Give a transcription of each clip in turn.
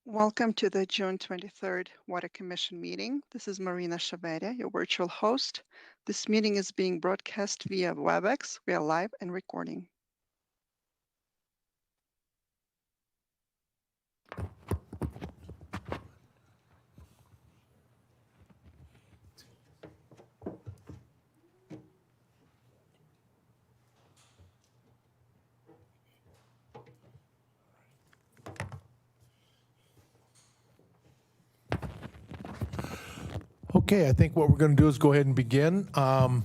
Welcome to the June 23rd Water Commission meeting. This is Marina Chaveria, your virtual host. This meeting is being broadcast via WebEx. We are live and recording. Okay, I think what we're going to do is go ahead and begin. At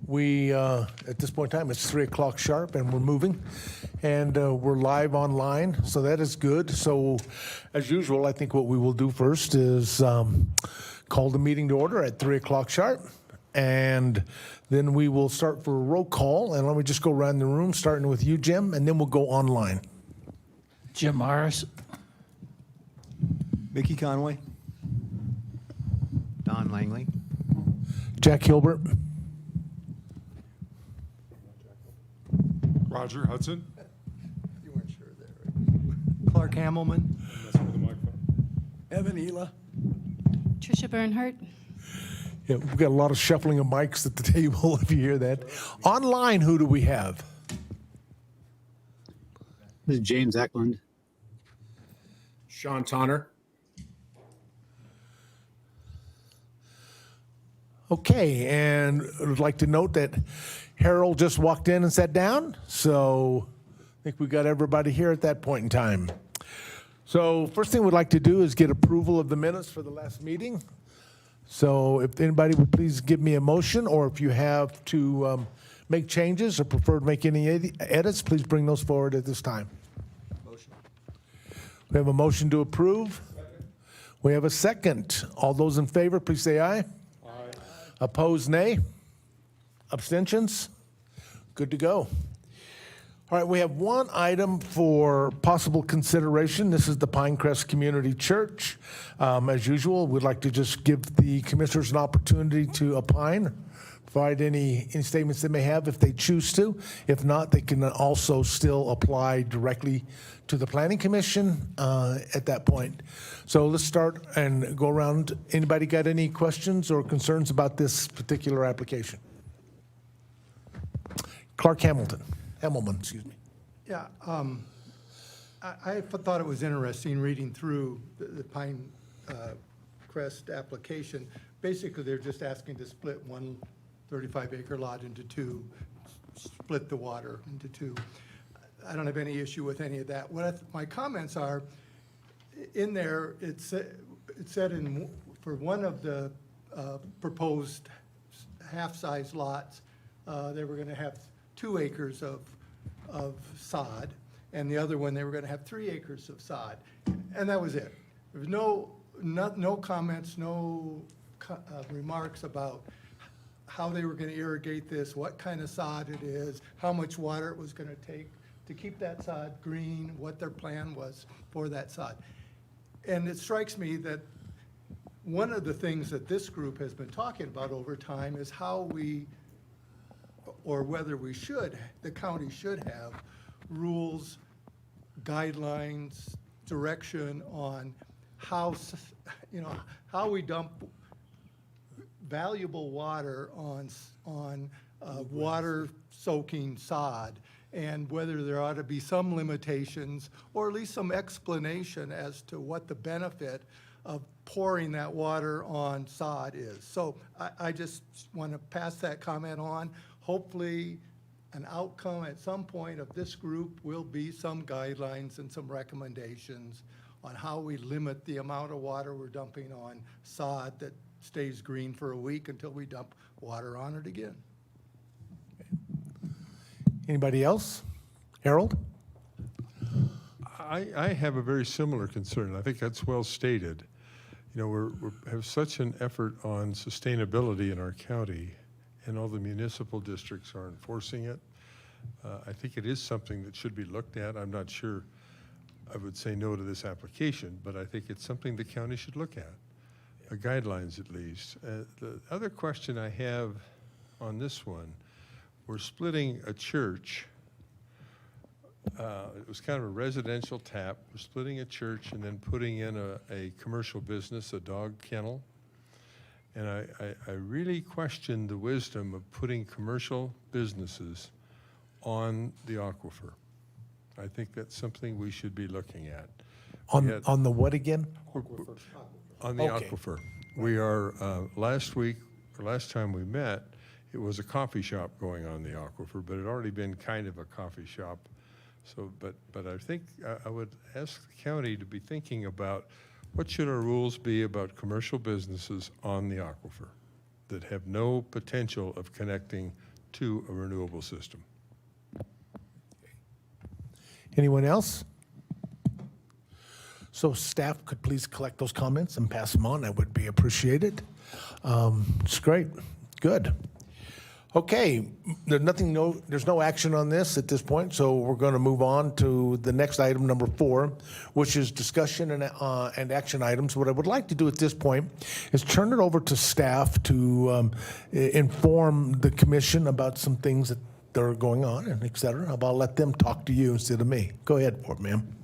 this point in time, it's 3 o'clock sharp and we're moving. And we're live online, so that is good. So as usual, I think what we will do first is call the meeting to order at 3 o'clock sharp. And then we will start for a roll call. And let me just go around the room, starting with you, Jim, and then we'll go online. Jim Morris. Mickey Conway. Don Langley. Jack Hilbert. Roger Hudson. You weren't sure there, right? Clark Hamelman. Messing with the microphone. Evan Ela. Tricia Bernhardt. Yeah, we've got a lot of shuffling of mics at the table, if you hear that. Online, who do we have? This is James Eklund. Sean Tonner. Okay, and I'd like to note that Harold just walked in and sat down, so I think we got everybody here at that point in time. So first thing we'd like to do is get approval of the minutes for the last meeting. So if anybody would please give me a motion, or if you have to make changes or prefer to make any edits, please bring those forward at this time. Motion. We have a motion to approve. We have a second. All those in favor, please say aye. Opposed, nay. Abstentions? Good to go. All right, we have one item for possible consideration. This is the Pinecrest Community Church. As usual, we'd like to just give the commissioners an opportunity to opine, provide any statements they may have if they choose to. If not, they can also still apply directly to the Planning Commission at that point. So let's start and go around. Anybody got any questions or concerns about this particular application? Clark Hamelman, excuse me. Yeah, I thought it was interesting reading through the Pine Crest application. Basically, they're just asking to split one 35-acre lot into two, split the water into two. I don't have any issue with any of that. My comments are, in there, it said for one of the proposed half-size lots, they were going to have 2 acres of sod, and the other one, they were going to have 3 acres of sod. And that was it. There was no comments, no remarks about how they were going to irrigate this, what kind of sod it is, how much water it was going to take to keep that sod green, what their plan was for that sod. And it strikes me that one of the things that this group has been talking about over time is how we, or whether we should, the county should have rules, guidelines, direction on how, how we dump valuable water on water soaking sod, and whether there ought to be some limitations or at least some explanation as to what the benefit of pouring that water on sod is. So I just want to pass that comment on. Hopefully, an outcome at some point of this group will be some guidelines and some recommendations on how we limit the amount of water we're dumping on sod that stays green for a week until we dump water on it again. Anybody else? Harold? I have a very similar concern. I think that's well stated. You know, we have such an effort on sustainability in our county, and all the municipal districts are enforcing it. I think it is something that should be looked at. I'm not sure I would say no to this application, but I think it's something the county should look at, guidelines at least. The other question I have on this one, we're splitting a church it was kind of a residential tap. We're splitting a church and then putting in a commercial business, a dog kennel. And I really questioned the wisdom of putting commercial businesses on the aquifer. I think that's something we should be looking at. On the what again? On the Okay. aquifer. We are, last time we met, it was a coffee shop going on the aquifer, but it had already been kind of a coffee shop. So, but I think I would ask the county to be thinking about what should our rules be about commercial businesses on the aquifer that have no potential of connecting to a renewable system. Anyone else? So staff could please collect those comments and pass them on. That would be appreciated. It's great. Good. Okay, there's no action on this at this point, so we're going to move on to the next item, number 4, which is discussion and action items. What I would like to do at this point is turn it over to staff to inform the commission about some things that are going on and et cetera. I'll let them talk to you instead of me. Go ahead, ma'am.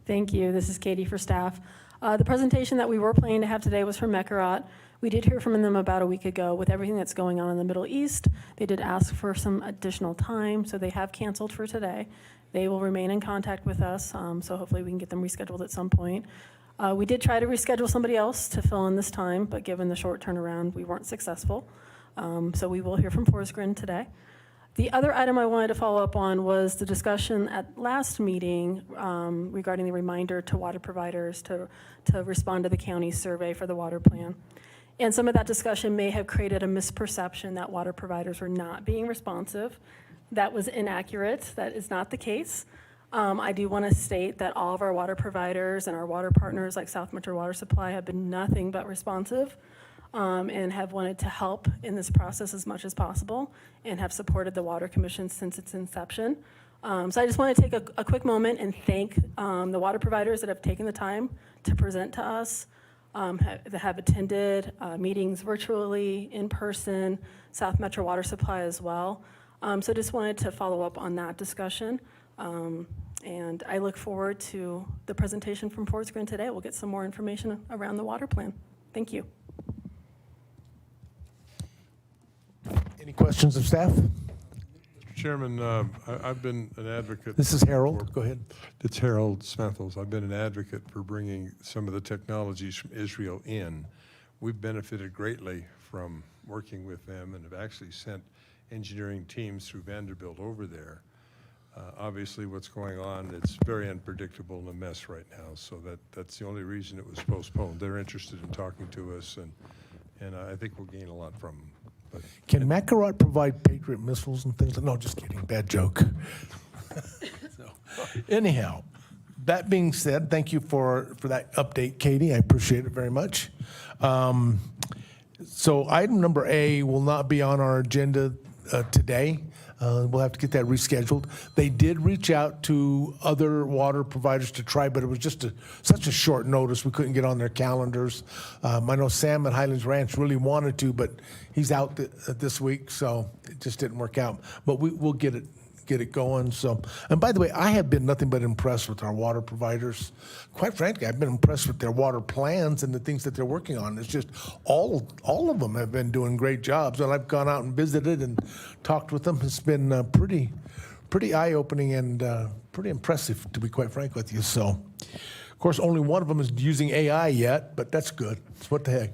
Thank you. This is Katie for staff. The presentation that we were planning to have today was from Mekarot. We did hear from them about a week ago with everything that's going on in the Middle East. They did ask for some additional time, so they have canceled for today. They will remain in contact with us, so hopefully we can get them rescheduled at some point. We did try to reschedule somebody else to fill in this time, but given the short turnaround, we weren't successful. So we will hear from Forsgren today. The other item I wanted to follow up on was the discussion at last meeting regarding the reminder to water providers to respond to the county's survey for the water plan. And some of that discussion may have created a misperception that water providers were not being responsive. That was inaccurate. That is not the case. I do want to state that all of our water providers and our water partners like South Metro Water Supply have been nothing but responsive and have wanted to help in this process as much as possible and have supported the Water Commission since its inception. So I just want to take a quick moment and thank the water providers that have taken the time to present to us, that have attended meetings virtually, in person, South Metro Water Supply as well. So just wanted to follow up on that discussion. And I look forward to the presentation from Forsgren today. We'll get some more information around the water plan. Thank you. Any questions of staff? Chairman, I've been an advocate. This is Harold. Go ahead. It's Harold Smethels. I've been an advocate for bringing some of the technologies from Israel in. We've benefited greatly from working with them and have actually sent engineering teams through Vanderbilt over there. Obviously, what's going on, it's very unpredictable and a mess right now, so that's the only reason it was postponed. They're interested in talking to us, and I think we'll gain a lot from them. But Can Makarot provide Patriot missiles and things? No, just kidding. Bad joke. So, anyhow, that being said, thank you for that update, Katie. I appreciate it very much. So item number A will not be on our agenda today. We'll have to get that rescheduled. They did reach out to other water providers to try, but it was just such a short notice. We couldn't get on their calendars. I know Sam at Highlands Ranch really wanted to, but he's out this week, so it just didn't work out. But we'll get it going. So, and by the way, I have been nothing but impressed with our water providers. Quite frankly, I've been impressed with their water plans and the things that they're working on. It's just all of them have been doing great jobs, and I've gone out and visited and talked with them. It's been pretty eye-opening and pretty impressive, to be quite frank with you. So, of course, only one of them is using AI yet, but that's good. What the heck.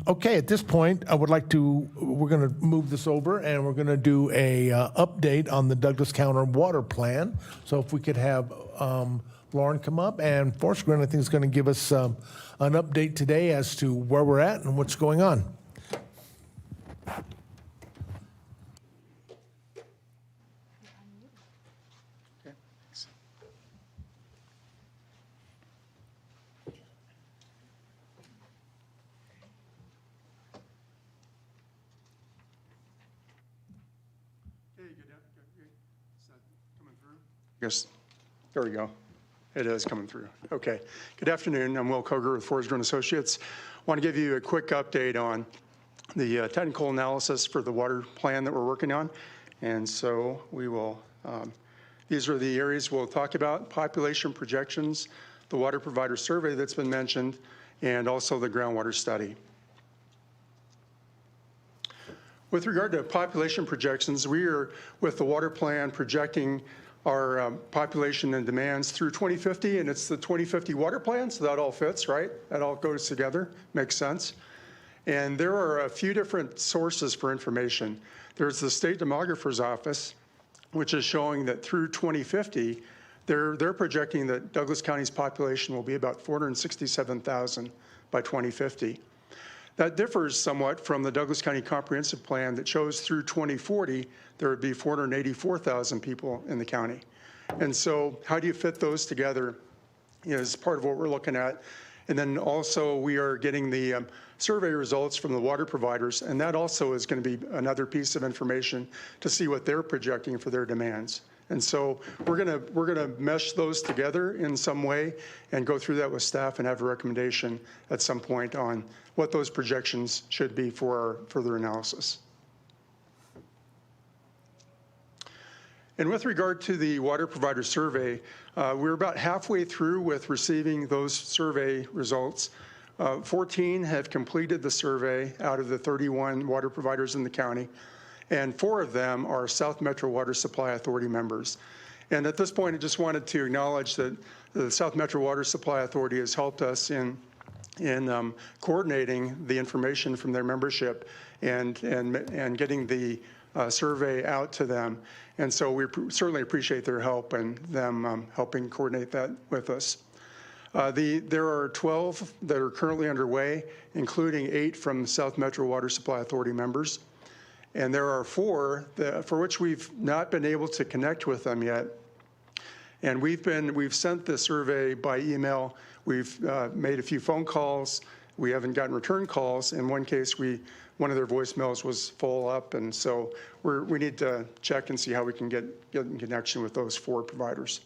Okay, at this point, we're going to move this over and we're going to do a update on the Douglas County Water Plan. So if we could have Lauren come up, and Forsgren, I think, is going to give us an update today as to where we're at and what's going on. Yes, there we go. It is coming through. Okay. Good afternoon. I'm Will Koger with Forsgren Associates. I want to give you a quick update on the technical analysis for the water plan that we're working on. And so we will, These are the areas we'll talk about: population projections, the water provider survey that's been mentioned, and also the groundwater study. With regard to population projections, we are, with the water plan, projecting our population and demands through 2050, and it's the 2050 water plan, so that all fits, right? That all goes together, makes sense. And there are a few different sources for information. There's the State Demographer's Office, which is showing that through 2050, they're projecting that Douglas County's population will be about 467,000 by 2050. That differs somewhat from the Douglas County Comprehensive Plan that shows through 2040 there would be 484,000 people in the county. And so how do you fit those together is part of what we're looking at. And then also we are getting the survey results from the water providers, and that also is going to be another piece of information to see what they're projecting for their demands. And so we're gonna mesh those together in some way and go through that with staff and have a recommendation at some point on what those projections should be for our further analysis. And with regard to the water provider survey, we're about halfway through with receiving those survey results. 14 have completed the survey out of the 31 water providers in the county, and 4 of them are South Metro Water Supply Authority members. And at this point, I just wanted to acknowledge that the South Metro Water Supply Authority has helped us in coordinating the information from their membership and getting the survey out to them. And so we certainly appreciate their help and them helping coordinate that with us. There are 12 that are currently underway, including 8 from South Metro Water Supply Authority members. And there are 4 for which we've not been able to connect with them yet. And we've sent the survey by email. We've made a few phone calls. We haven't gotten return calls. In one case, one of their voicemails was full up, and so we need to check and see how we can get in connection with those 4 providers.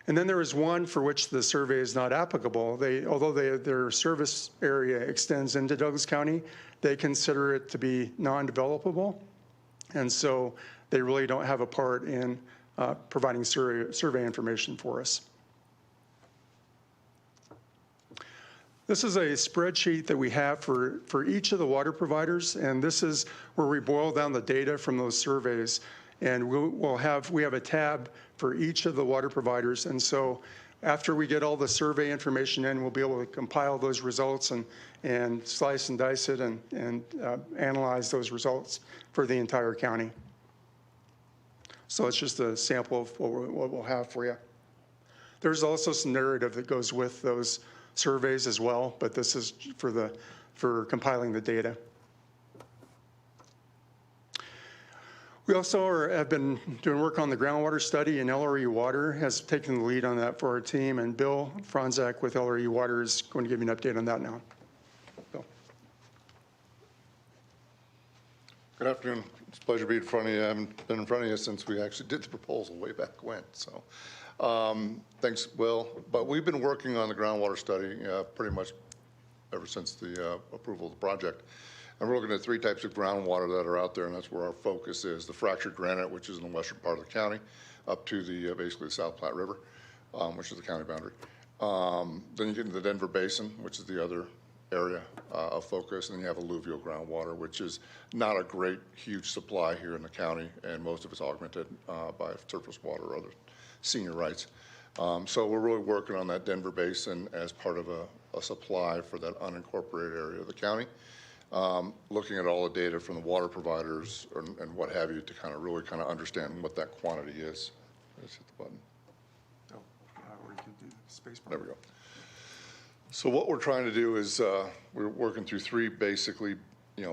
And then there is one for which the survey is not applicable. Although their service area extends into Douglas County, they consider it to be non-developable, and so they really don't have a part in providing survey information for us. This is a spreadsheet that we have for each of the water providers, and this is where we boil down the data from those surveys. And we have a tab for each of the water providers. And so after we get all the survey information in, we'll be able to compile those results and slice and dice it and analyze those results for the entire county. So it's just a sample of what we'll have for you. There's also some narrative that goes with those surveys as well, but this is for compiling the data. We also have been doing work on the groundwater study, and LRE Water has taken the lead on that for our team, and Bill Franzak with LRE Water is going to give you an update on that now. Bill. Good afternoon. It's a pleasure to be in front of you. I haven't been in front of you since we actually did the proposal way back when. So thanks, Will. But we've been working on the groundwater study pretty much ever since the approval of the project. And we're looking at 3 types of groundwater that are out there, and that's where our focus is. The fractured granite, which is in the western part of the county, up to the basically the South Platte River, which is the county boundary. Then you get into the Denver Basin, which is the other area of focus, and then you have alluvial groundwater, which is not a great, huge supply here in the county, and most of it's augmented by surface water or other senior rights. So we're really working on that Denver Basin as part of a supply for that unincorporated area of the county. Looking at all the data from the water providers and what have you to really understand what that quantity is. Let's hit the button. Oh, or you can do space bar. There we go. So what we're trying to do is we're working through 3 basically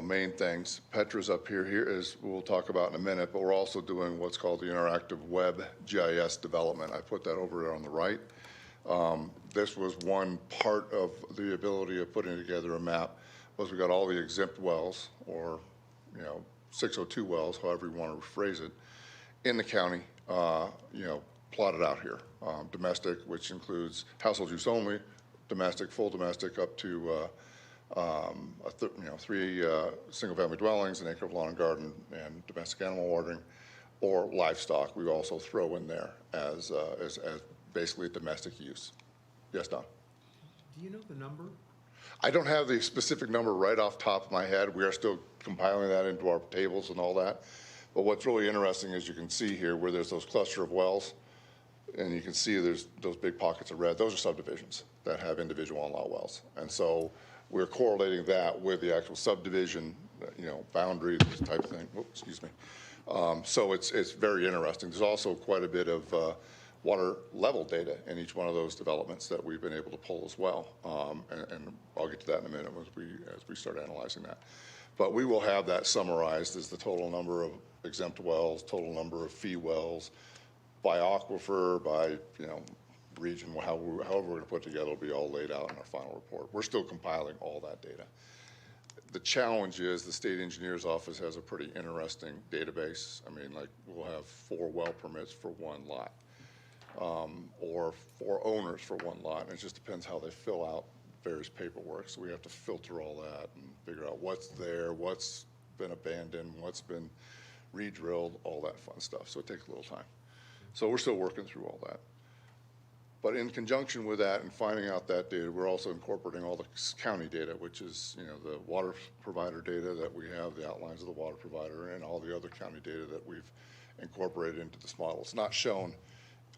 main things. Petra's up here is we'll talk about in a minute, but we're also doing what's called the interactive web GIS development. I put that over there on the right. This was one part of the ability of putting together a map. Was we got all the exempt wells, or 602 wells, however you want to phrase it, in the county, plotted out here. Domestic, which includes household use only, domestic, full domestic, up to 3 single-family dwellings, an acre of lawn and garden, and domestic animal watering, or livestock, we also throw in there as basically domestic use. Yes, Don? Do you know the number? I don't have the specific number right off the top of my head. We are still compiling that into our tables and all that. But what's really interesting is you can see here where there's those cluster of wells, and you can see there's those big pockets of red. Those are subdivisions that have individual on-lot wells. And so we're correlating that with the actual subdivision, boundaries, this type of thing. Oops, excuse me. So it's very interesting. There's also quite a bit of water level data in each one of those developments that we've been able to pull as well. And I'll get to that in a minute as we start analyzing that. But we will have that summarized as the total number of exempt wells, total number of fee wells, by aquifer, by region, however we're going to put it together, it'll be all laid out in our final report. We're still compiling all that data. The challenge is the state engineer's office has a pretty interesting database. I mean, like we'll have 4 well permits for one lot, or 4 owners for one lot, and it just depends how they fill out various paperwork. So we have to filter all that and figure out what's there, what's been abandoned, what's been re-drilled, all that fun stuff. So it takes a little time. So we're still working through all that. But in conjunction with that and finding out that data, we're also incorporating all the county data, which is, the water provider data that we have, the outlines of the water provider, and all the other county data that we've incorporated into this model. It's not shown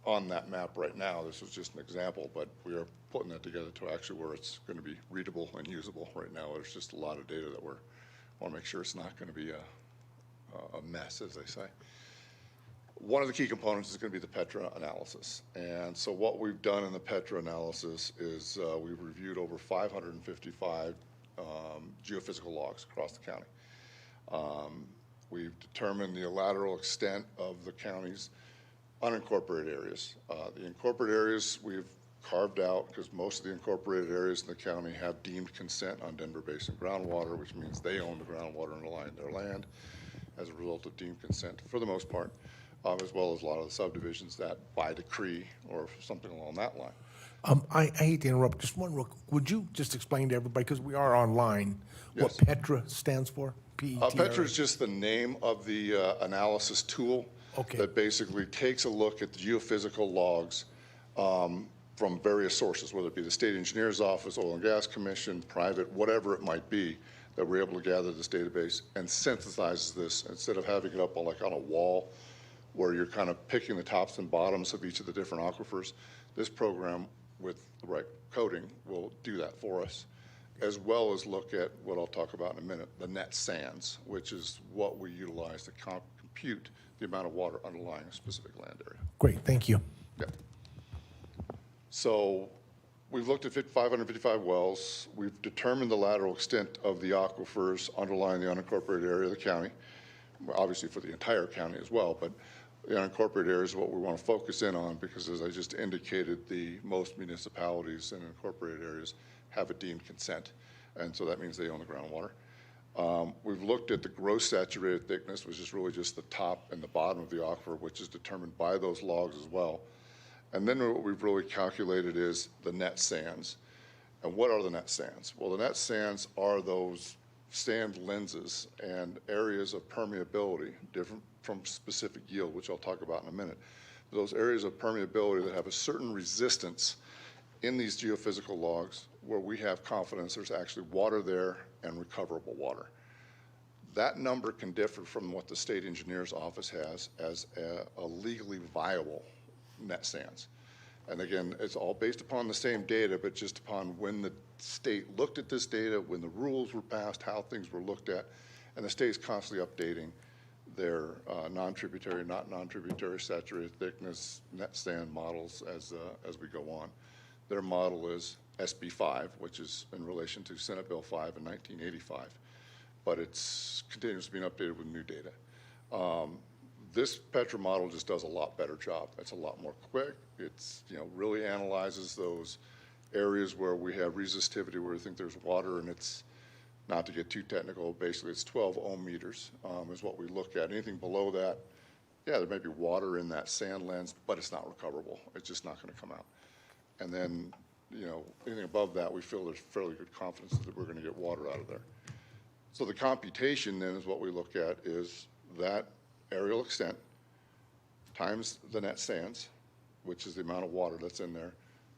on that map right now. This was just an example, but we are putting that together to actually where it's going to be readable and usable. Right now, there's just a lot of data that want to make sure it's not going to be a mess, as they say. One of the key components is going to be the Petra analysis. And so what we've done in the Petra analysis is we've reviewed over 555 geophysical logs across the county. We've determined the lateral extent of the county's unincorporated areas. The incorporated areas we've carved out because most of the incorporated areas in the county have deemed consent on Denver Basin groundwater, which means they own the groundwater underlying their land as a result of deemed consent for the most part. As well as a lot of the subdivisions that by decree or something along that line. I hate to interrupt, just one real, would you just explain to everybody, because we are online, what Yes. Petra stands for? P-E-T-R-A? Petra is just the name of the analysis tool Okay. that basically takes a look at the geophysical logs from various sources, whether it be the state engineer's office, oil and gas commission, private, whatever it might be, that we're able to gather this database and synthesizes this instead of having it up on a wall where you're kind of picking the tops and bottoms of each of the different aquifers. This program with the right coding will do that for us, as well as look at what I'll talk about in a minute, the net sands, which is what we utilize to compute the amount of water underlying a specific land area. Great, thank you. Yeah. So we've looked at 555 wells. We've determined the lateral extent of the aquifers underlying the unincorporated area of the county, obviously for the entire county as well, but the unincorporated areas is what we want to focus in on because, as I just indicated, the most municipalities and incorporated areas have a deemed consent, and so that means they own the groundwater. We've looked at the gross saturated thickness, which is really just the top and the bottom of the aquifer, which is determined by those logs as well. And then what we've really calculated is the net sands. And what are the net sands? Well, the net sands are those sand lenses and areas of permeability, different from specific yield, which I'll talk about in a minute. Those areas of permeability that have a certain resistance in these geophysical logs where we have confidence there's actually water there and recoverable water. That number can differ from what the state engineer's office has as a legally viable net sands. And again, it's all based upon the same data, but just upon when the state looked at this data, when the rules were passed, how things were looked at, and the state's constantly updating their non-tributary, not non-tributary saturated thickness net sand models as we go on. Their model is SB5, which is in relation to Senate Bill 5 in 1985, but it's continues to be updated with new data. This Petra model just does a lot better job. It's a lot more quick. It's, really analyzes those areas where we have resistivity, where we think there's water, and it's, not to get too technical, basically it's 12 ohm meters is what we look at. Anything below that, yeah, there may be water in that sand lens, but it's not recoverable. It's just not going to come out. And then, anything above that, we feel there's fairly good confidence that we're going to get water out of there. So the computation then is what we look at is that aerial extent times the net sands, which is the amount of water that's in there.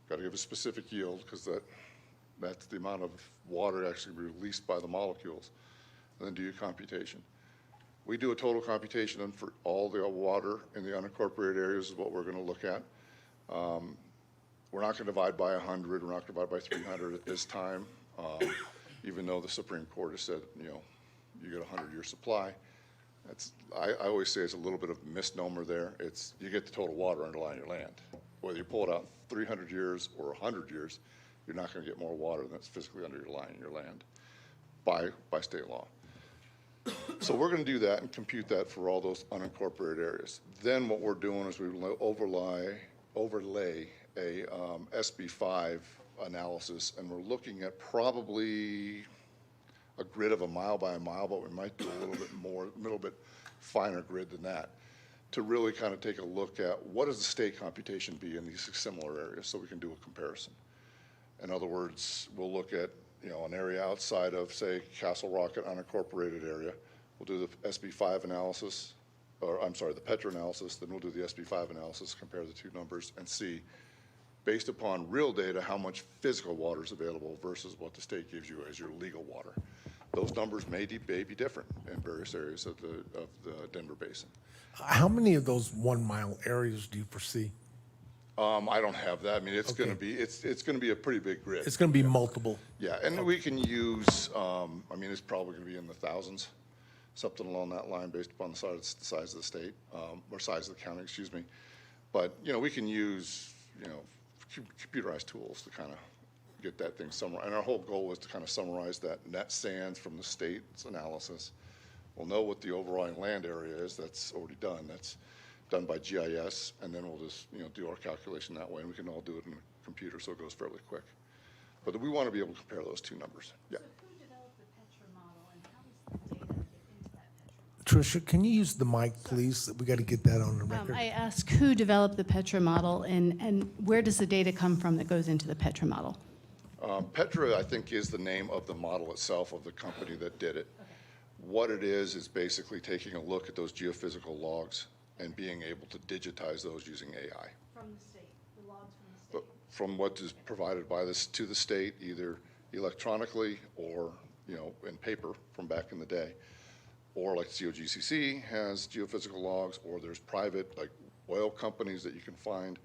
Got to give a specific yield because that's the amount of water actually released by the molecules, and then do your computation. We do a total computation and for all the water in the unincorporated areas is what we're going to look at. We're not going to divide by 100, we're not going to divide by 300 at this time, even though the Supreme Court has said, you know, you get a 100-year supply. I always say it's a little bit of a misnomer there. You get the total water underlying your land. Whether you pull it out 300 years or 100 years, you're not going to get more water than that's physically underlying your land by state law. So we're going to do that and compute that for all those unincorporated areas. Then what we're doing is we overlay a SB5 analysis, and we're looking at probably a grid of a mile by a mile, but we might do a little bit finer grid than that to really kind of take a look at what does the state computation be in these similar areas so we can do a comparison. In other words, we'll look at, you know, an area outside of, say, Castle Rock, an unincorporated area. We'll do the SB5 analysis, or I'm sorry, the Petra analysis, then we'll do the SB5 analysis, compare the two numbers, and see, based upon real data, how much physical water is available versus what the state gives you as your legal water. Those numbers may be different in various areas of the Denver Basin. How many of those 1 mile areas do you foresee? I don't have that. I mean, it's going to be it's going to be a pretty big grid. It's going to be multiple. Yeah, and we can use. I mean, it's probably going to be in the thousands, something along that line, based upon the size of the state or size of the county. Excuse me. But you know, we can use computerized tools to kind of get that thing summarized. And our whole goal is to kind of summarize that net sands from the state's analysis. We'll know what the overall land area is. That's already done. That's done by GIS, and then we'll just do our calculation that way, and we can all do it in a computer, so it goes fairly quick. But we want to be able to compare those two numbers. Yeah. So who developed the Petra model, and how does the data get into that Petra model? Tricia, can you use the mic, please? We got to get that on the record. I asked who developed the Petra model, and where does the data come from that goes into the Petra model? Petra, I think, is the name of the model itself of the company that did it. Okay. What it is basically taking a look at those geophysical logs and being able to digitize those using AI. From the state, the logs from the state? From what is provided by this to the state, either electronically or in paper from back in the day, or like COGCC has geophysical logs, or there's private like oil companies that you can find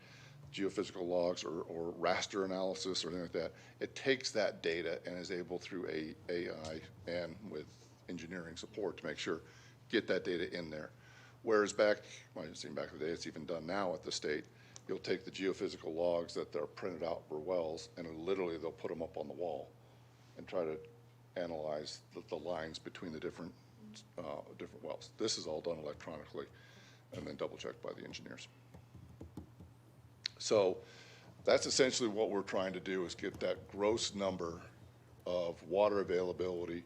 geophysical logs or raster analysis or anything like that. It takes that data and is able through AI and with engineering support to make sure get that data in there. Whereas back in the day, it's even done now at the state, you'll take the geophysical logs that are printed out for wells, and literally they'll put them up on the wall and try to analyze the lines between the different wells. This is all done electronically and then double checked by the engineers. So that's essentially what we're trying to do, is get that gross number of water availability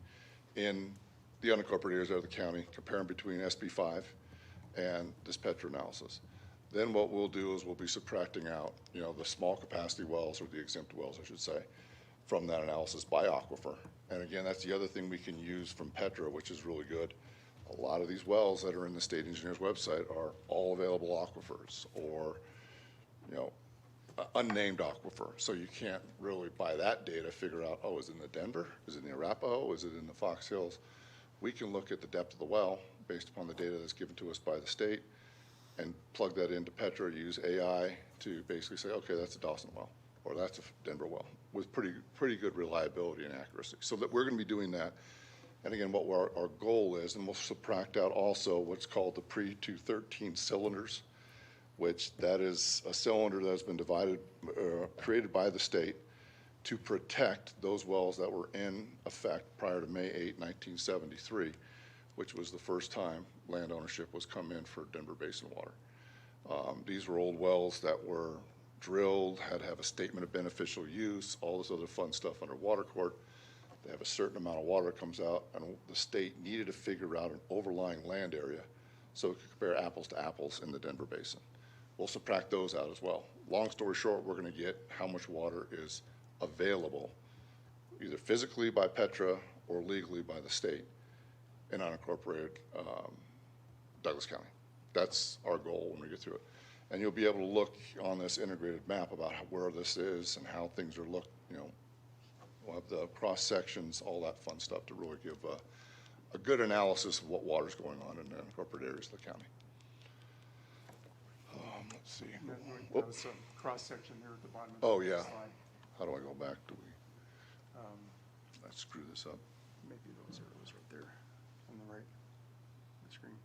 in the unincorporated areas of the county, comparing between SB5 and this Petra analysis. Then what we'll do is we'll be subtracting out, the small capacity wells, or the exempt wells, I should say, from that analysis by aquifer. And again, that's the other thing we can use from Petra, which is really good. A lot of these wells that are in the state engineer's website are all available aquifers, or unnamed aquifer. So you can't really, by that data, figure out, oh, is it in the Denver? Is it in the Arapahoe? Is it in the Fox Hills? We can look at the depth of the well based upon the data that's given to us by the state and plug that into Petra, use AI to basically say, okay, that's a Dawson well, or that's a Denver well, with pretty good reliability and accuracy. So that we're going to be doing that. And again, what our goal is, and we'll subtract out also what's called the pre-213 cylinders, which that is a cylinder that has been created by the state to protect those wells that were in effect prior to May 8, 1973, which was the first time land ownership was come in for Denver Basin water. These were old wells that were drilled, had to have a statement of beneficial use, all this other fun stuff under water court. They have a certain amount of water that comes out, and the state needed to figure out an overlying land area so it could compare apples to apples in the Denver Basin. We'll subtract those out as well. Long story short, we're going to get how much water is available, either physically by Petra or legally by the state in unincorporated Douglas County. That's our goal when we get through it. And you'll be able to look on this integrated map about where this is and how things are looked, we'll have the cross sections, all that fun stuff to really give a good analysis of what water's going on in the incorporated areas of the county. Let's see. That was a cross-section there at the bottom of Oh, the yeah. slide. How do I go back? Let's screw this up. Maybe those arrows right there on the right of the screen.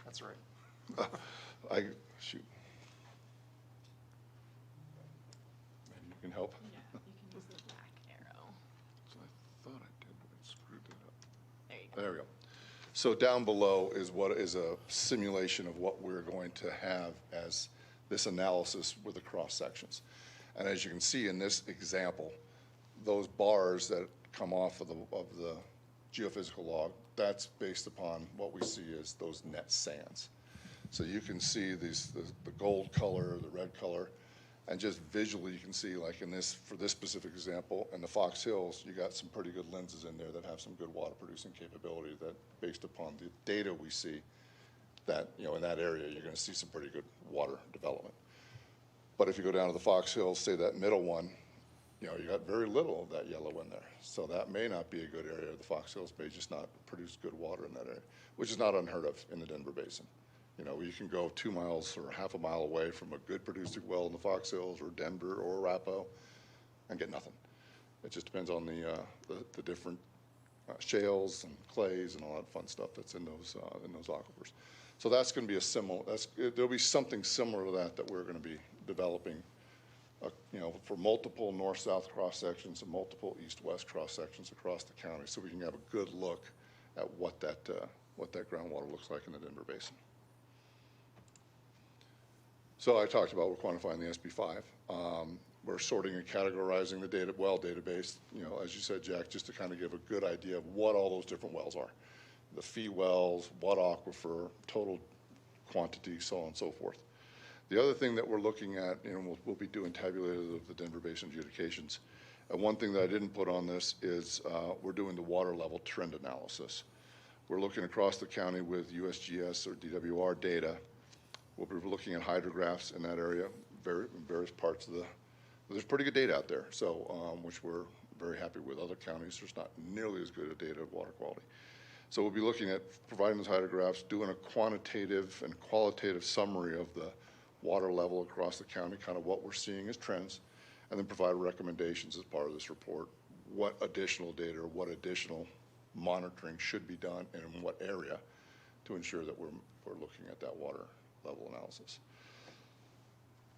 That's right. Shoot. Maybe you can help. Yeah, you can use the black arrow. So I thought I did, but I screwed that up. There you go. There we go. So down below is what is a simulation of what we're going to have as this analysis with the cross sections. And as you can see in this example, those bars that come off of the geophysical log, that's based upon what we see as those net sands. So you can see the gold color, the red color, and just visually you can see, like for this specific example, in the Fox Hills, you got some pretty good lenses in there that have some good water producing capability that based upon the data we see that, in that area, you're gonna see some pretty good water development. But if you go down to the Fox Hills, say that middle one, you got very little of that yellow in there. So that may not be a good area. The Fox Hills may just not produce good water in that area, which is not unheard of in the Denver Basin. You can go 2 miles or half a mile away from a good producing well in the Fox Hills or Denver or Arapahoe and get nothing. It just depends on the different shales and clays and all that fun stuff that's in those aquifers. So that's going to be there'll be something similar to that we're going to be developing, for multiple north-south cross sections and multiple east-west cross sections across the county, so we can have a good look at what that groundwater looks like in the Denver Basin. So I talked about we're quantifying the SB5. We're sorting and categorizing the well database, as you said, Jack, just to kind of give a good idea of what all those different wells are. The fee wells, what aquifer, total quantity, so on and so forth. The other thing that we're looking at, we'll be doing tabulators of the Denver Basin adjudications. And one thing that I didn't put on this is we're doing the water level trend analysis. We're looking across the county with USGS or DWR data. We'll be looking at hydrographs in that area, various parts of there's pretty good data out there, so which we're very happy with. Other counties, there's not nearly as good a data of water quality. So we'll be looking at providing those hydrographs, doing a quantitative and qualitative summary of the water level across the county, kind of what we're seeing as trends, and then provide recommendations as part of this report, what additional data or what additional monitoring should be done and in what area to ensure that we're looking at that water level analysis.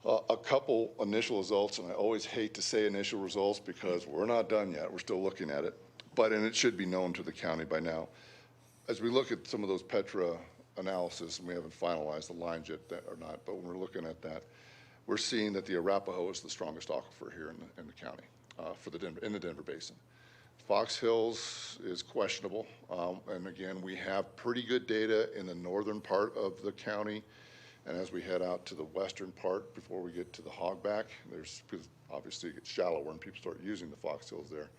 A couple initial results, and I always hate to say initial results because we're not done yet. We're still looking at it, and it should be known to the county by now. As we look at some of those Petra analysis, and we haven't finalized the lines yet or not, but when we're looking at that, we're seeing that the Arapahoe is the strongest aquifer here in the county in the Denver Basin. Fox Hills is questionable, and again, we have pretty good data in the northern part of the county. And as we head out to the western part, before we get to the hogback, because obviously it gets shallower and people start using the Fox Hills there.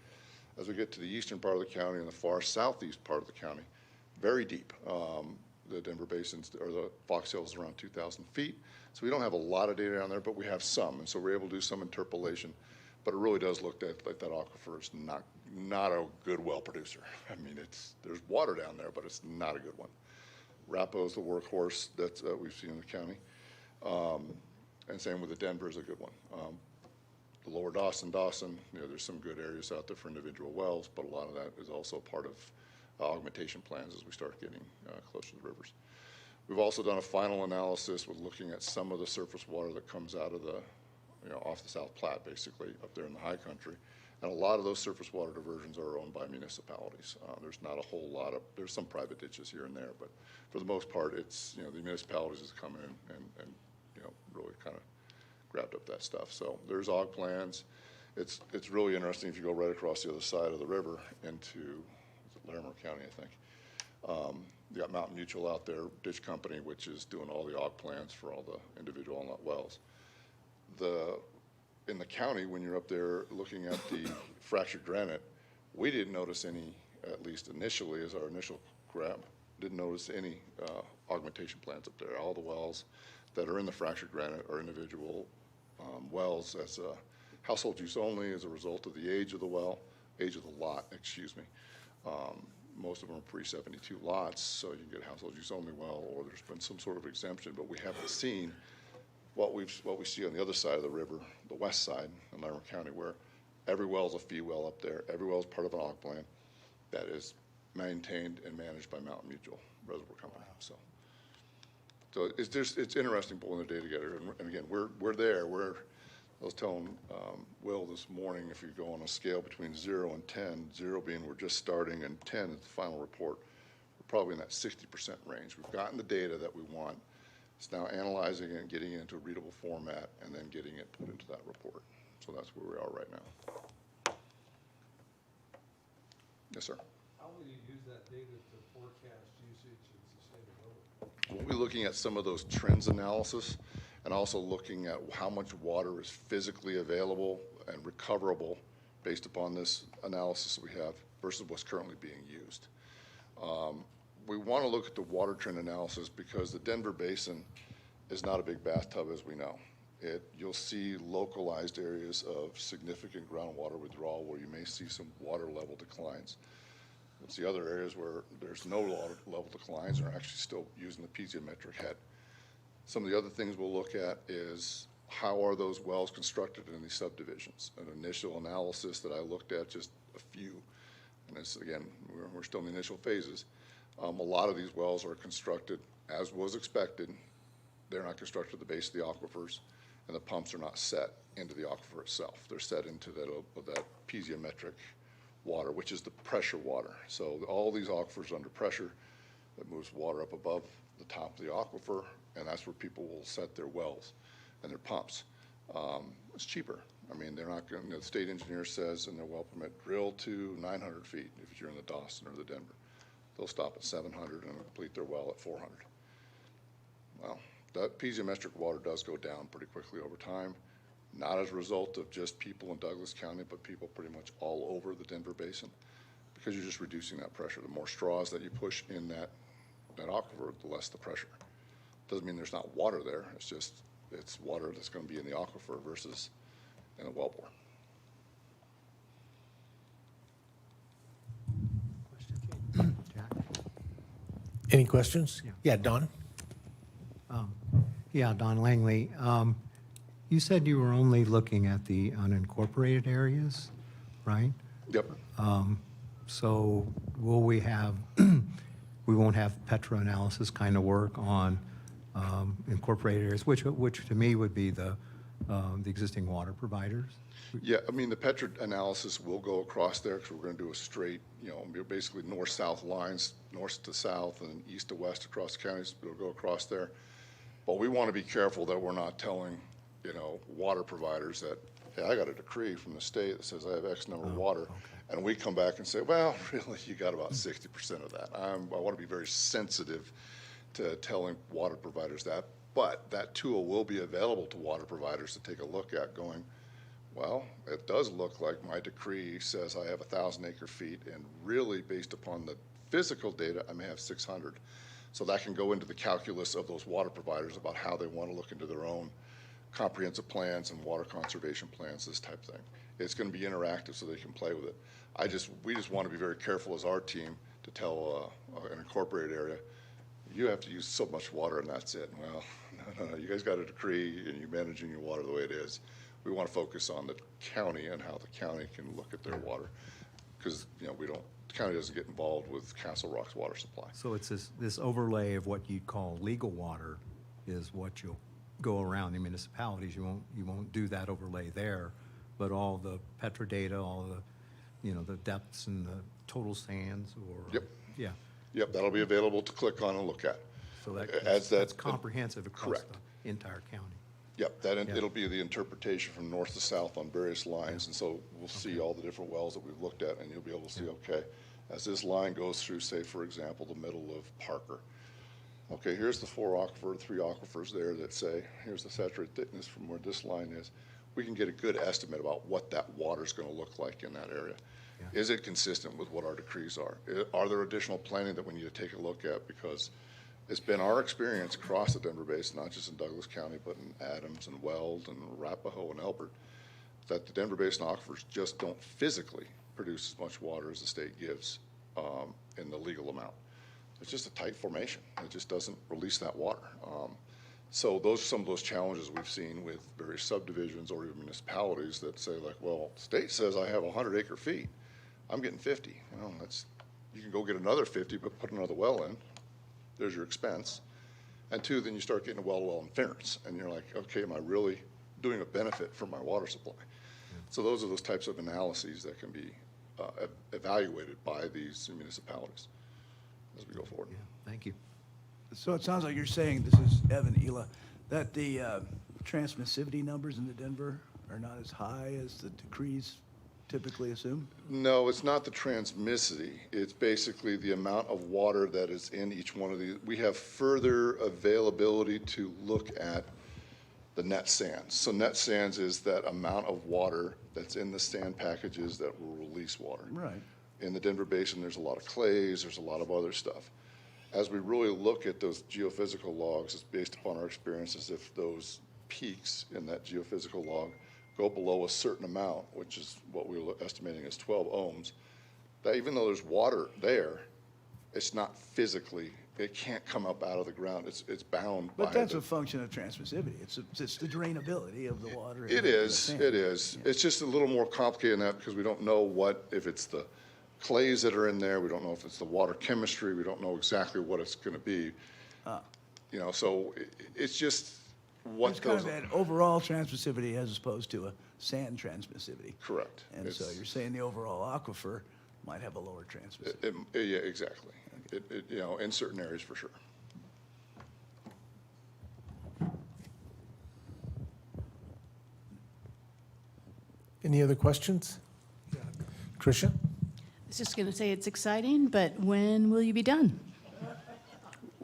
As we get to the eastern part of the county and the far southeast part of the county, very deep. The Denver Basin, or the Fox Hills, is around 2,000 feet. So we don't have a lot of data down there, but we have some. And so we're able to do some interpolation. But it really does look like that aquifer is not a good well producer. I mean, there's water down there, but it's not a good one. Arapahoe is the workhorse that we've seen in the county. And same with the Denver is a good one. The lower Dawson, there's some good areas out there for individual wells, but a lot of that is also part of augmentation plans as we start getting closer to the rivers. We've also done a final analysis with looking at some of the surface water that comes out of off the South Platte, basically, up there in the high country. And a lot of those surface water diversions are owned by municipalities. There's not a whole lot there's some private ditches here and there, but for the most part, it's, the municipalities has come in and really kind of grabbed up that stuff. So there's aug plans. It's really interesting if you go right across the other side of the river into Larimer County, I think. You got Mountain Mutual out there, ditch company, which is doing all the aug plans for all the individual inlet wells. In the county, when you're up there looking at the fractured granite, we didn't notice any at least initially, as our initial grab, didn't notice any augmentation plans up there. All the wells that are in the fractured granite are individual wells as household use only as a result of the age of the well, age of the lot, excuse me. Most of them are pre-72 lots, so you can get a household use only well, or there's been some sort of exemption, but we haven't seen what we see on the other side of the river, the west side in Larimer County, where every well is a fee well up there. Every well is part of an aug plan that is maintained and managed by Mountain Mutual Reservoir Company. So it's interesting pulling the data together. And again, we're there. I was telling Will this morning, if you go on a scale between 0 and 10, 0 being we're just starting and 10 is the final report, we're probably in that 60% range. We've gotten the data that we want. It's now analyzing it and getting it into a readable format and then getting it put into that report. So that's where we are right now. Yes, sir. How will you use that data to forecast usage and sustainability? We'll be looking at some of those trends analysis and also looking at how much water is physically available and recoverable based upon this analysis we have versus what's currently being used. We want to look at the water trend analysis because the Denver Basin is not a big bathtub, as we know. You'll see localized areas of significant groundwater withdrawal where you may see some water level declines. You'll see other areas where there's no water level declines and are actually still using the piezometric head. Some of the other things we'll look at is how are those wells constructed in these subdivisions? An initial analysis that I looked at, just a few, and this, again, we're still in the initial phases. A lot of these wells are constructed as was expected. They're not constructed at the base of the aquifers, and the pumps are not set into the aquifer itself. They're set into that piezometric water, which is the pressure water. So all these aquifers are under pressure that moves water up above the top of the aquifer, and that's where people will set their wells and their pumps. It's cheaper. I mean, they're not going to, the state engineer says in their well permit, drill to 900 feet if you're in the Dawson or the Denver. They'll stop at 700 and complete their well at 400. Well, that piezometric water does go down pretty quickly over time, not as a result of just people in Douglas County, but people pretty much all over the Denver Basin, because you're just reducing that pressure. The more straws that you push in that aquifer, the less the pressure. Doesn't mean there's not water there. It's just, it's water that's going to be in the aquifer versus in a wellbore. Jack? Any questions? Yeah, Don? Yeah, Don Langley. You said you were only looking at the unincorporated areas, right? Yep. So will we have, we won't have petro-analysis kind of work on incorporated areas, which to me would be the existing water providers? Yeah, I mean, the Petra analysis will go across there because we're going to do a straight, basically north-south lines, north to south and east to west across the counties. It'll go across there. But we want to be careful that we're not telling, water providers that, hey, I got a decree from the state that says I have X number of water. Okay. And we come back and say, well, really, you got about 60% of that. I want to be very sensitive to telling water providers that. But that tool will be available to water providers to take a look at going, well, it does look like my decree says I have 1,000 acre feet, and really based upon the physical data, I may have 600. So that can go into the calculus of those water providers about how they want to look into their own comprehensive plans and water conservation plans, this type of thing. It's going to be interactive so they can play with it. We just want to be very careful as our team to tell an incorporated area, you have to use so much water and that's it. Well, no, you guys got a decree and you're managing your water the way it is. We want to focus on the county and how the county can look at their water, because the county doesn't get involved with Castle Rock's water supply. So it's this overlay of what you'd call legal water is what you'll go around the municipalities. You won't do that overlay there, but all the petrodata, all the, the depths and the total sands or. Yep. Yeah. Yep, that'll be available to click on and look at. So As that- that's comprehensive across correct. the entire county. Yep, Yeah. it'll be the interpretation from north to south on various lines, and so we'll see all the different wells that we've looked at, and you'll be able to see, okay, as this line goes through, say, for example, the middle of Parker. Okay, here's the three aquifers there that say, here's the saturated thickness from where this line is. We can get a good estimate about what that water's gonna look like in that area. Is it consistent with what our decrees are? Are there additional planning that we need to take a look at? Because it's been our experience across the Denver Basin, not just in Douglas County, but in Adams and Weld and Arapahoe and Elbert, that the Denver Basin aquifers just don't physically produce as much water as the state gives in the legal amount. It's just a tight formation. It just doesn't release that water. So those are some of those challenges we've seen with various subdivisions or even municipalities that say like, well, the state says I have 100 acre feet. I'm getting 50. You can go get another 50, but put another well in. There's your expense. And two, then you start getting a well-to-well interference. And you're like, okay, am I really doing a benefit for my water supply? So those are those types of analyses that can be evaluated by these municipalities as we go forward. Yeah, thank you. So it sounds like you're saying, this is Evan Ela, that the transmissivity numbers in the Denver are not as high as the decrees typically assume? No, it's not the transmissivity. It's basically the amount of water that is in each one of these. We have further availability to look at the net sands. So net sands is that amount of water that's in the sand packages that will release water. Right. In the Denver Basin, there's a lot of clays, there's a lot of other stuff. As we really look at those geophysical logs, it's based upon our experiences. If those peaks in that geophysical log go below a certain amount, which is what we were estimating as 12 ohms, that even though there's water there, it's not physically, it can't come up out of the ground. It's bound by But that's the- a function of transmissivity. It's the drainability of the water. It in the is, sand. it is. It's just a little more complicated than that because we don't know if it's the clays that are in there, we don't know if it's the water chemistry, we don't know exactly what it's gonna be. So it's just what It's kind goes. of an overall transmissivity as opposed to a sand transmissivity. Correct. And so It's- you're saying the overall aquifer might have a lower transmissivity. Yeah, exactly. In certain areas for sure. Any other questions? Tricia? I was just going to say it's exciting, but when will you be done?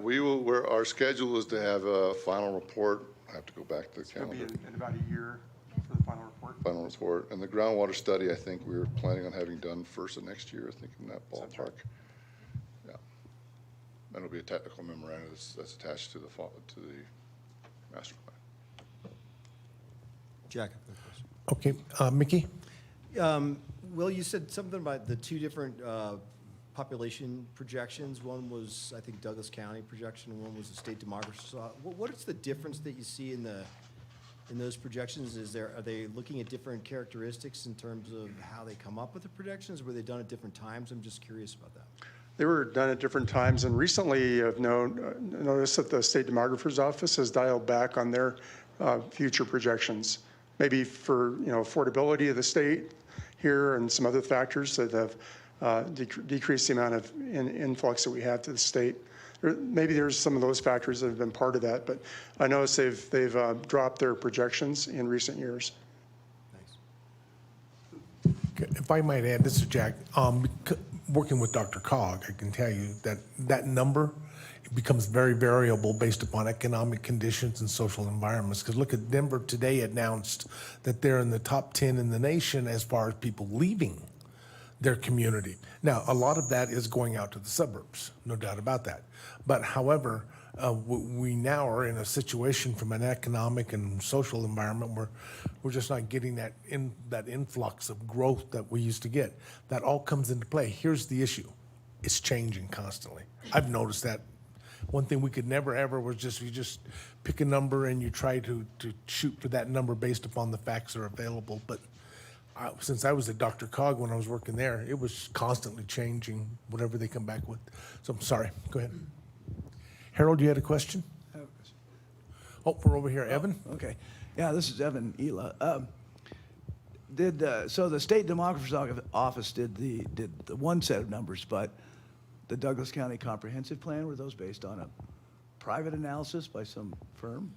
Our schedule is to have a final report. I have to go back to the It'll be calendar. in about a year for the final report. Final report. And the groundwater study, I think we were planning on having done first of next year, I think in that ballpark. Yeah. And it'll be a technical memorandum that's attached to the master plan. Jack, I have a question. Okay, Mickey? Will, you said something about the two different population projections. One was, I think, Douglas County projection, and one was the state demography. So what is the difference that you see in those projections? Are they looking at different characteristics in terms of how they come up with the projections? Were they done at different times? I'm just curious about that. They were done at different times, and recently I've noticed that the state demographer's office has dialed back on their future projections, maybe for affordability of the state here and some other factors that have decreased the amount of influx that we have to the state. Maybe there's some of those factors that have been part of that, but I noticed they've dropped their projections in recent years. Thanks. If I might add, this is Jack. Working with Dr. Cog, I can tell you that number becomes very variable based upon economic conditions and social environments. Because look at Denver today announced that they're in the top 10 in the nation as far as people leaving their community. Now, a lot of that is going out to the suburbs, no doubt about that. But however, we now are in a situation from an economic and social environment where we're just not getting that influx of growth that we used to get. That all comes into play. Here's the issue. It's changing constantly. I've noticed that. One thing we could never ever was you just pick a number and you try to shoot for that number based upon the facts that are available. But since I was at Dr. Cog when I was working there, it was constantly changing, whatever they come back with. So I'm sorry. Go ahead. Harold, you had a question? Oh, we're over here. Evan? Okay. Yeah, this is Evan Ela. So the state demographer's office did the one set of numbers, but the Douglas County Comprehensive Plan, were those based on a private analysis by some firm?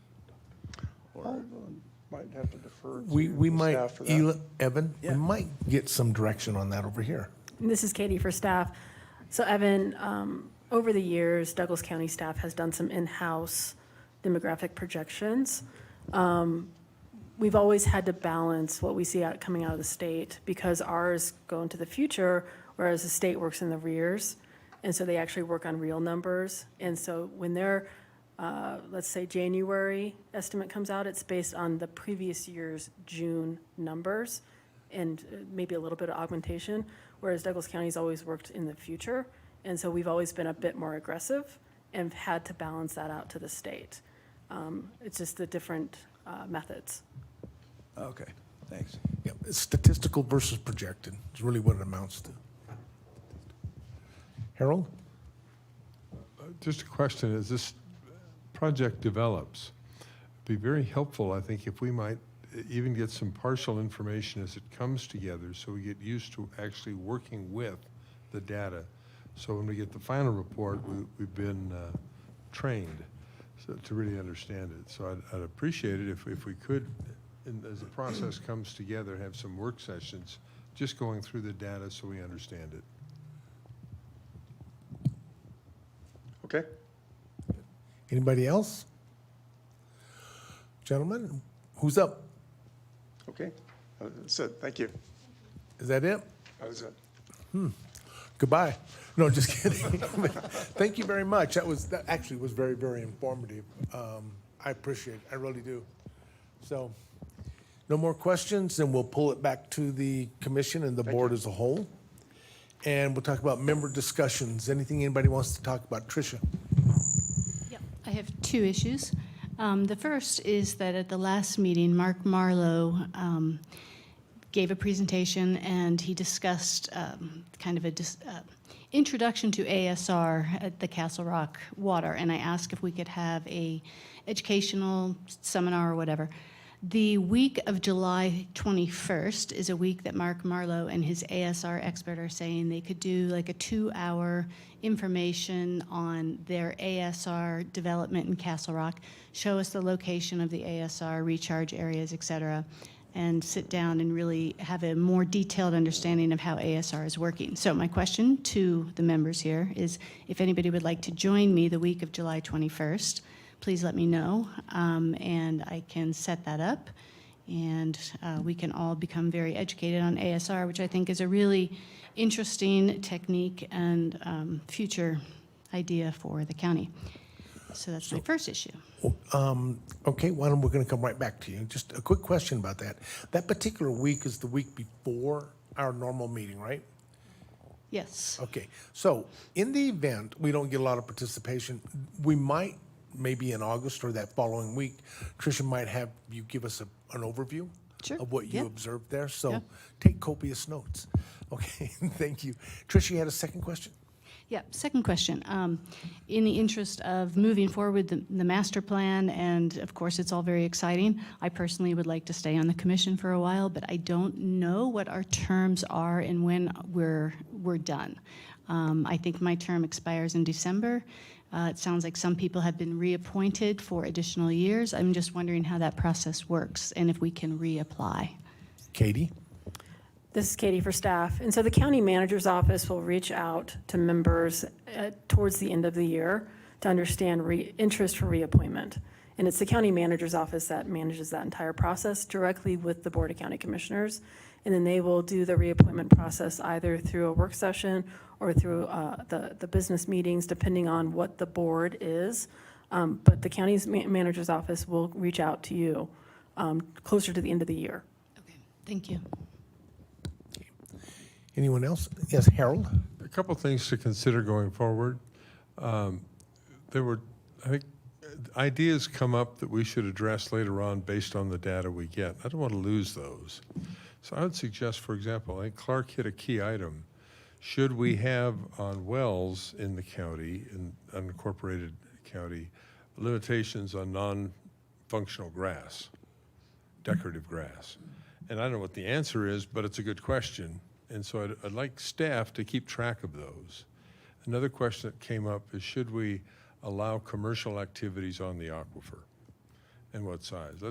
Might have to defer to We the might, staff for that. Evan, Yeah. we might get some direction on that over here. And this is Katie for staff. So Evan, over the years, Douglas County staff has done some in-house demographic projections. When we've always had to balance what we see coming out of the state because ours go into the future, whereas the state works in the rears. And so they actually work on real numbers. And so when their, let's say January estimate comes out, it's based on the previous year's June numbers and maybe a little bit of augmentation, whereas Douglas County's always worked in the future. And so we've always been a bit more aggressive and had to balance that out to the state. It's just the different methods. Okay, thanks. Yeah, it's statistical versus projected is really what it amounts to. Harold? Just a question, as this project develops, it'd be very helpful, I think, if we might even get some partial information as it comes together so we get used to actually working with the data. So when we get the final report, we've been trained to really understand it. So I'd appreciate it if we could, as the process comes together, have some work sessions just going through the data so we understand it. Okay? Anybody else? Gentlemen, who's up? Okay. That's it. Thank you. Is that it? That was it. Goodbye. No, just kidding. Thank you very much. That actually was very, very informative. I appreciate it. I really do. So, no more questions, and we'll pull it back to the commission and the board as a whole. And we'll talk about member discussions. Anything anybody wants to talk about? Tricia? Yep, I have two issues. The first is that at the last meeting, Mark Marlowe gave a presentation and he discussed kind of a introduction to ASR at the Castle Rock Water, and I asked if we could have a educational seminar or whatever. The week of July 21st is a week that Mark Marlowe and his ASR expert are saying they could do like a 2-hour information on their ASR development in Castle Rock, show us the location of the ASR, recharge areas, et cetera, and sit down and really have a more detailed understanding of how ASR is working. So my question to the members here is if anybody would like to join me the week of July 21st, please let me know, and I can set that up, and we can all become very educated on ASR, which I think is a really interesting technique and future idea for the county. So that's my first issue. Okay, we're going to come right back to you. Just a quick question about that. That particular week is the week before our normal meeting, right? Yes. Okay, so in the event we don't get a lot of participation, we might, maybe in August or that following week, Tricia might have you give us an overview Sure. of what you Yeah. observed there. So Yeah. take copious notes. Okay, thank you. Tricia, you had a second question? Yeah, second question. In the interest of moving forward the master plan, and of course, it's all very exciting, I personally would like to stay on the commission for a while, but I don't know what our terms are and when we're done. I think my term expires in December. It sounds like some people have been reappointed for additional years. I'm just wondering how that process works and if we can reapply. Katie? This is Katie for staff. And so the county manager's office will reach out to members towards the end of the year to understand interest for reappointment. And it's the county manager's office that manages that entire process directly with the Board of County Commissioners. And then they will do the reappointment process either through a work session or through the business meetings, depending on what the board is. But the county's manager's office will reach out to you closer to the end of the year. Okay, thank you. Anyone else? Yes, Harold? A couple things to consider going forward. There were, I think, ideas come up that we should address later on based on the data we get. I don't want to lose those. So I would suggest, for example, I think Clark hit a key item. Should we have on wells in the county, in unincorporated county, limitations on non-functional grass, decorative grass? And I don't know what the answer is, but it's a good question. And so I'd like staff to keep track of those. Another question that came up is, should we allow commercial activities on the aquifer? And what size?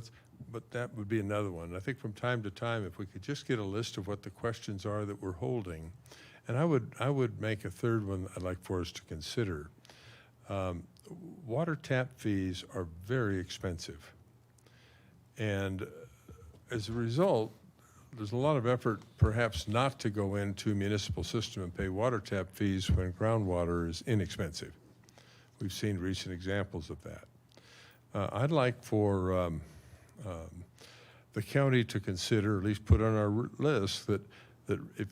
But that would be another one. I think from time to time, if we could just get a list of what the questions are that we're holding. And I would make a third one I'd like for us to consider. Water tap fees are very expensive. And as a result, there's a lot of effort perhaps not to go into municipal system and pay water tap fees when groundwater is inexpensive. We've seen recent examples of that. I'd like for the county to consider, at least put on our list, that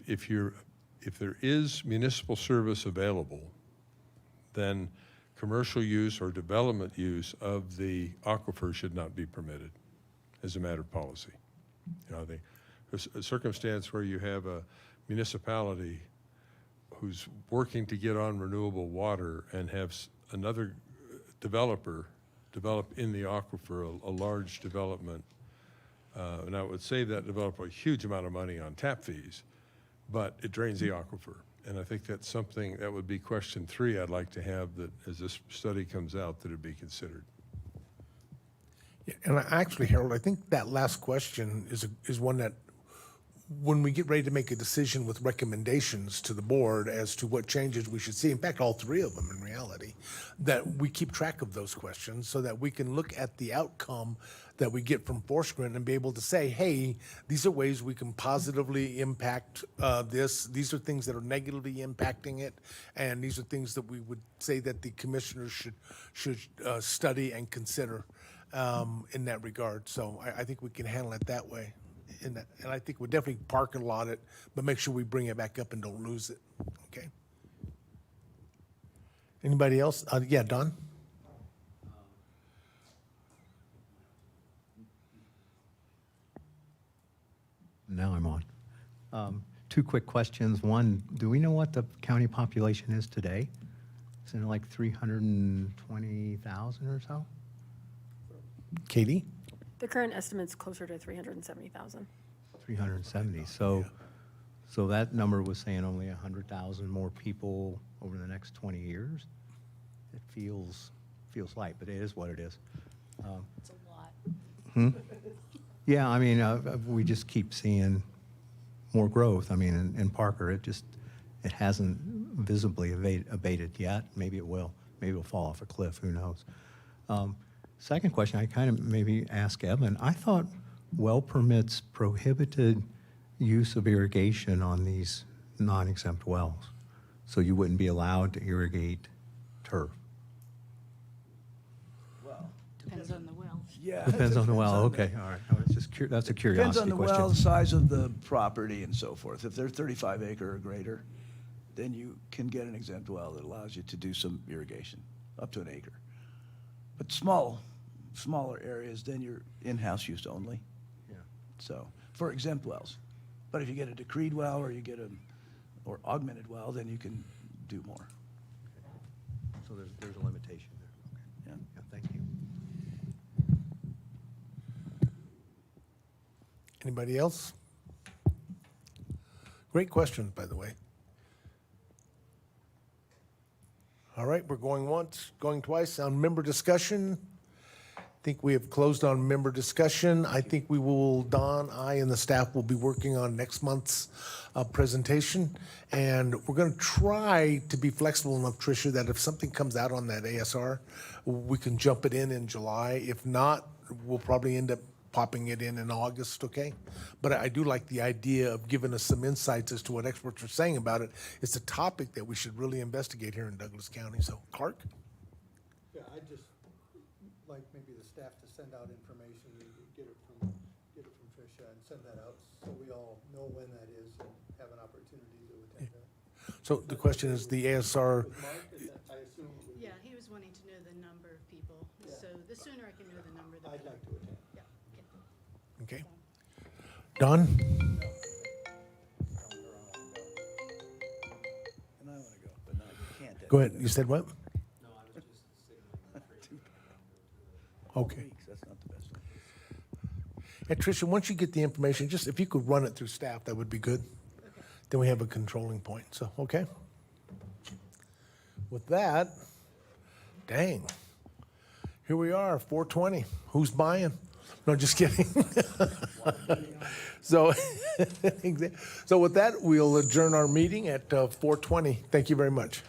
if there is municipal service available, then commercial use or development use of the aquifer should not be permitted as a matter of policy. You know, there's a circumstance where you have a municipality who's working to get on renewable water and have another developer develop in the aquifer a large development. And I would save that developer a huge amount of money on tap fees, but it drains the aquifer. And I think that's something, that would be question 3 I'd like to have, that as this study comes out, that it be considered. Yeah, and actually, Harold, I think that last question is one that, when we get ready to make a decision with recommendations to the board as to what changes we should see, in fact, all 3 of them in reality, that we keep track of those questions so that we can look at the outcome that we get from Forest Grant and be able to say, hey, these are ways we can positively impact this. These are things that are negatively impacting it. And these are things that we would say that the commissioners should study and consider in that regard. So I think we can handle it that way. And I think we'll definitely park and lot it, but make sure we bring it back up and don't lose it. Okay. Anybody else? Yeah, Don? Now I'm on. 2 quick questions. One, do we know what the county population is today? Is it like 320,000 or so? Katie? The current estimate's closer to 370,000. 370. So that number was saying only 100,000 more people over the next 20 years. It feels light, but it is what it is. It's a lot. Yeah, I mean, we just keep seeing more growth. I mean, in Parker, it hasn't visibly abated yet. Maybe it will. Maybe it'll fall off a cliff. Who knows? Second question, I kind of maybe ask Evan. I thought well permits prohibited use of irrigation on these non-exempt wells, so you wouldn't be allowed to irrigate turf. Well, Depends on the well. yeah. Depends on the well. Okay, all right. I was just that's a Depends curiosity on the question. well, the size of the property and so forth. If they're 35 acre or greater, then you can get an exempt well that allows you to do some irrigation, up to an acre. But smaller areas, then you're in-house use only. Yeah. So, for exempt wells. But if you get a decreed well or or augmented well, then you can do more. So there's a limitation there. Okay. Yeah. Yeah, thank you. Anybody else? Great question, by the way. All right, we're going once, going twice on member discussion. I think we have closed on member discussion. I think we will, Don, I, and the staff will be working on next month's presentation. And we're going to try to be flexible enough, Tricia, that if something comes out on that ASR, we can jump it in July. If not, we'll probably end up popping it in August, okay? But I do like the idea of giving us some insights as to what experts are saying about it. It's a topic that we should really investigate here in Douglas County. So, Clark? Yeah, I'd just like maybe the staff to send out information, get it from Tricia and send that out so we all know when that is and have an opportunity to attend that. So the question is, the ASR, With Mark, I assume it would be- Yeah, he was wanting to know the number of people. Yeah. So the sooner I can know the number, the I'd better. like to attend. Yeah. okay? Don? And I want to go, but no, you can't. Go ahead. You said what? Okay. Weeks, that's not the best. And Tricia, once you get the information, just if you could run it through staff, that would be good. Then we have a controlling point. So, okay. With that, dang. Here we are, 4:20. Who's buying? No, just kidding. So, so with that, we'll adjourn our meeting at 4:20. Thank you very much.